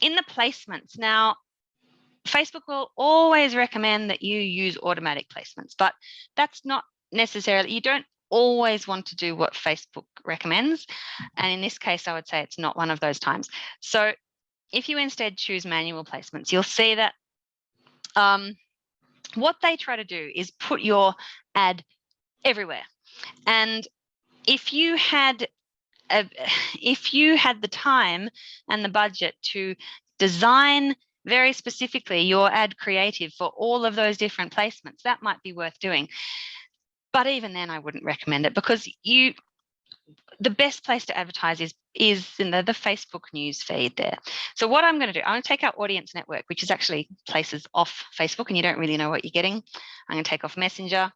in the placements, now, Facebook will always recommend that you use automatic placements, but that's not necessarily, you don't always want to do what Facebook recommends. And in this case, I would say it's not one of those times. So if you instead choose manual placements, you'll see that what they try to do is put your ad everywhere. And if you had the time and the budget to design very specifically your ad creative for all of those different placements, that might be worth doing. But even then, I wouldn't recommend it, because the best place to advertise is in the Facebook news feed there. So what I'm going to do, I'm going to take our audience network, which is actually places off Facebook and you don't really know what you're getting. I'm going to take off Messenger.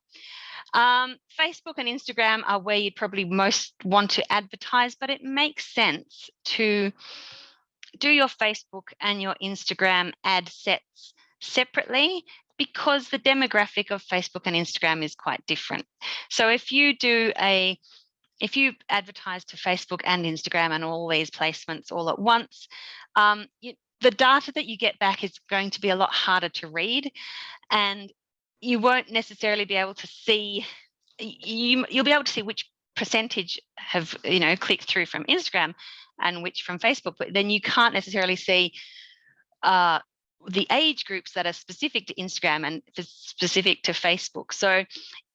Facebook and Instagram are where you'd probably most want to advertise, but it makes sense to do your Facebook and your Instagram ad sets separately, because the demographic of Facebook and Instagram is quite different. So if you advertise to Facebook and Instagram and all these placements all at once, the data that you get back is going to be a lot harder to read, and you won't necessarily be able to see, you'll be able to see which percentage have clicked through from Instagram and which from Facebook, but then you can't necessarily see the age groups that are specific to Instagram and specific to Facebook. So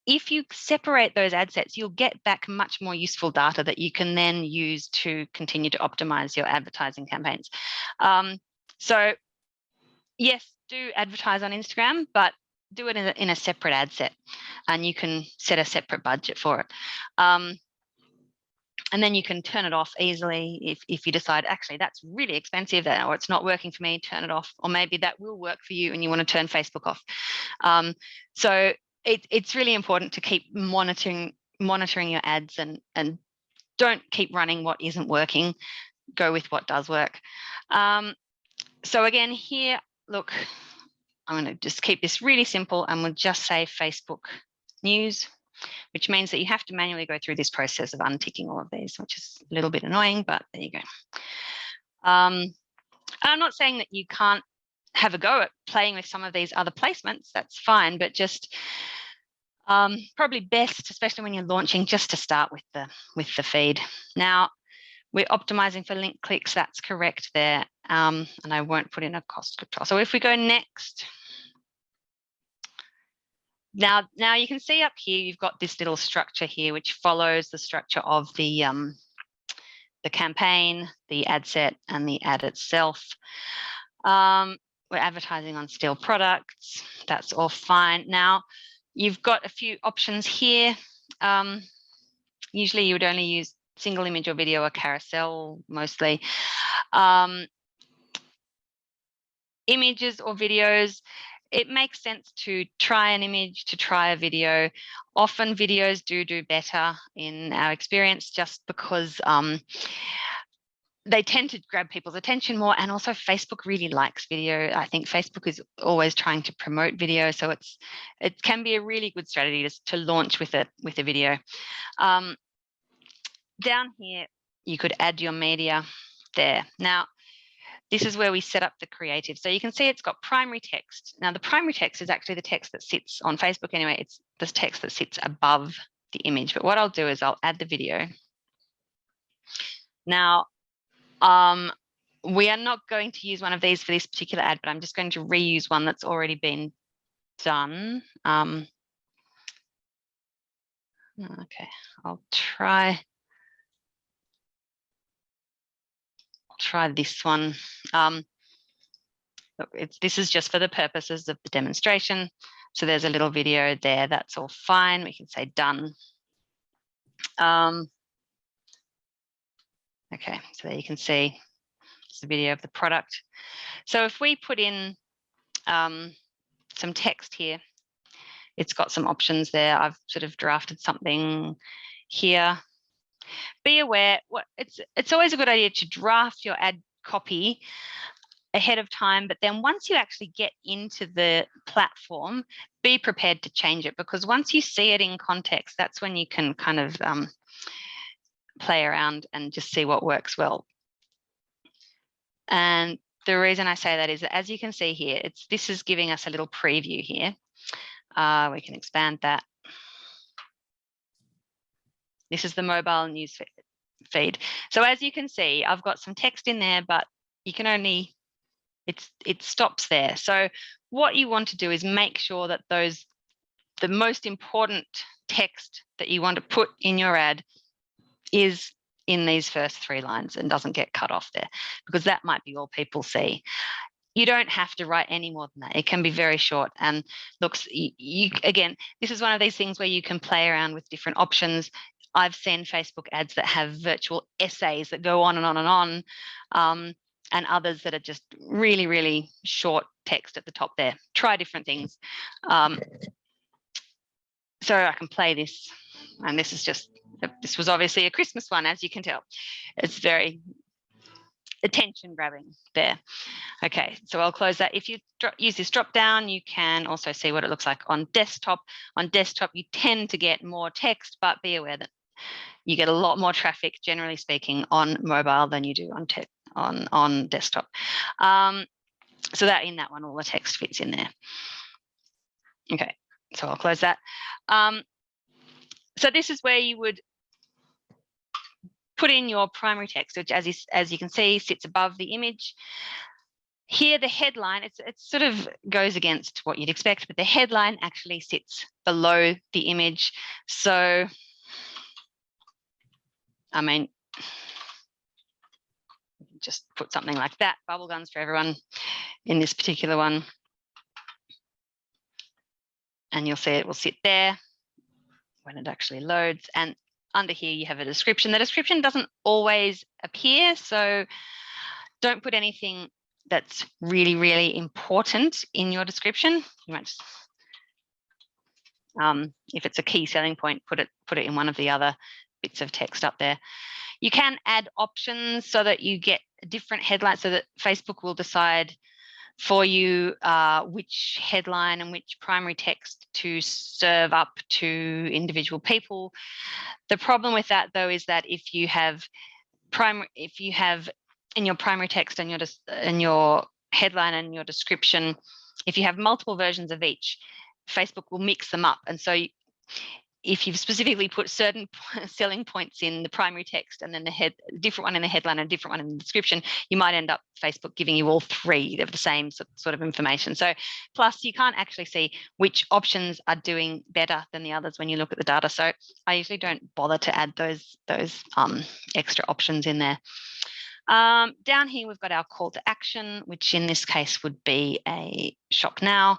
if you separate those ad sets, you'll get back much more useful data that you can then use to continue to optimize your advertising campaigns. So yes, do advertise on Instagram, but do it in a separate ad set, and you can set a separate budget for it. And then you can turn it off easily if you decide, actually, that's really expensive, or it's not working for me, turn it off. Or maybe that will work for you and you want to turn Facebook off. So it's really important to keep monitoring your ads, and don't keep running what isn't working. Go with what does work. So again, here, look, I'm going to just keep this really simple, and we'll just say Facebook news, which means that you have to manually go through this process of unticking all of these, which is a little bit annoying, but there you go. I'm not saying that you can't have a go at playing with some of these other placements, that's fine, but just probably best, especially when you're launching, just to start with the feed. Now, we're optimizing for link clicks, that's correct there, and I won't put in a cost control. So if we go next, now you can see up here, you've got this little structure here, which follows the structure of the campaign, the ad set, and the ad itself. We're advertising on still products, that's all fine. Now, you've got a few options here. Usually you would only use single image or video or carousel mostly. Images or videos, it makes sense to try an image, to try a video. Often videos do better in our experience, just because they tend to grab people's attention more, and also Facebook really likes video. I think Facebook is always trying to promote video, so it can be a really good strategy to launch with a video. Down here, you could add your media there. Now, this is where we set up the creative. So you can see it's got primary text. Now, the primary text is actually the text that sits on Facebook anyway. It's the text that sits above the image. But what I'll do is I'll add the video. Now, we are not going to use one of these for this particular ad, but I'm just going to reuse one that's already been done. Okay, I'll try this one. This is just for the purposes of the demonstration. So there's a little video there. That's all fine. We can say done. Okay, so there you can see it's the video of the product. So if we put in some text here, it's got some options there. I've sort of drafted something here. Be aware, it's always a good idea to draft your ad copy ahead of time, but then once you actually get into the platform, be prepared to change it, because once you see it in context, that's when you can kind of play around and just see what works well. And the reason I say that is that, as you can see here, this is giving us a little preview here. We can expand that. This is the mobile news feed. So as you can see, I've got some text in there, but you can only, it stops there. So what you want to do is make sure that the most important text that you want to put in your ad is in these first 3 lines and doesn't get cut off there, because that might be all people see. You don't have to write any more than that. It can be very short. And looks, again, this is one of these things where you can play around with different options. I've seen Facebook ads that have virtual essays that go on and on and on, and others that are just really, really short text at the top there. Try different things. So I can play this, and this was obviously a Christmas one, as you can tell. It's very attention grabbing there. Okay, so I'll close that. If you use this drop down, you can also see what it looks like on desktop. On desktop, you tend to get more text, but be aware that you get a lot more traffic, generally speaking, on mobile than you do on desktop. So that in that one, all the text fits in there. Okay, so I'll close that. So this is where you would put in your primary text, which as you can see, sits above the image. Here, the headline, it sort of goes against what you'd expect, but the headline actually sits below the image. So, I mean, just put something like that, bubble guns for everyone in this particular one. And you'll see it will sit there when it actually loads. And under here, you have a description. The description doesn't always appear, so don't put anything that's really, really important in your description. You might just, if it's a key selling point, put it in one of the other bits of text up there. You can add options so that you get different headlines, so that Facebook will decide for you which headline and which primary text to serve up to individual people. The problem with that, though, is that if you have in your primary text and your headline and your description, if you have multiple versions of each, Facebook will mix them up. And so if you've specifically put certain selling points in the primary text and then the different one in the headline and a different one in the description, you might end up Facebook giving you all 3 of the same sort of information. So plus you can't actually see which options are doing better than the others when you look at the data. So I usually don't bother to add those extra options in there. Down here, we've got our call to action, which in this case would be a shop now.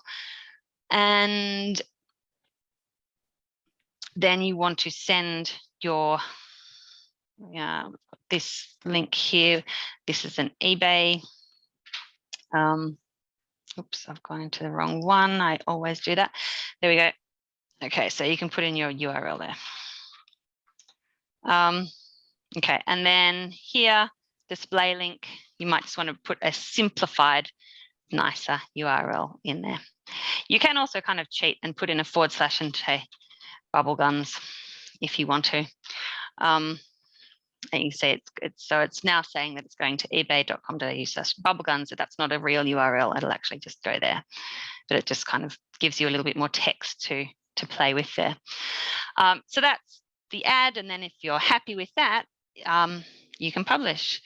And then you want to send your, this link here. This is an eBay. Oops, I've gone into the wrong one. I always do that. There we go. Okay, so you can put in your URL there. Okay, and then here, display link, you might just want to put a simplified, nicer URL in there. You can also kind of cheat and put in a / and say bubble guns if you want to. And you can see it's now saying that it's going to ebay.com.au/bubbleguns. So that's not a real URL. It'll actually just go there, but it just kind of gives you a little bit more text to play with there. So that's the ad, and then if you're happy with that, you can publish,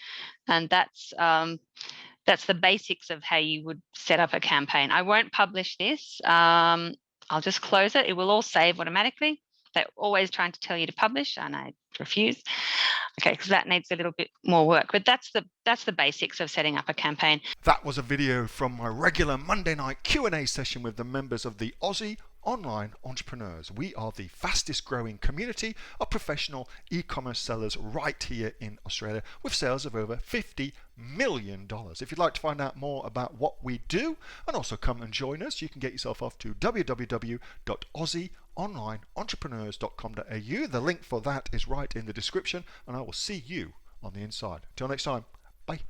and that's the basics of how you would set up a campaign. I won't publish this. I'll just close it. It will all save automatically. They're always trying to tell you to publish, and I refuse. Okay, because that needs a little bit more work, but that's the basics of setting up a campaign. That was a video from my regular Monday night Q&A session with the members of the Aussie Online Entrepreneurs. We are the fastest growing community of professional e-commerce sellers right here in Australia, with sales of over $50 million. If you'd like to find out more about what we do and also come and join us, you can get yourself off to www.aussieonlineentrepreneurs.com.au. The link for that is right in the description, and I will see you on the inside. Till next time, bye.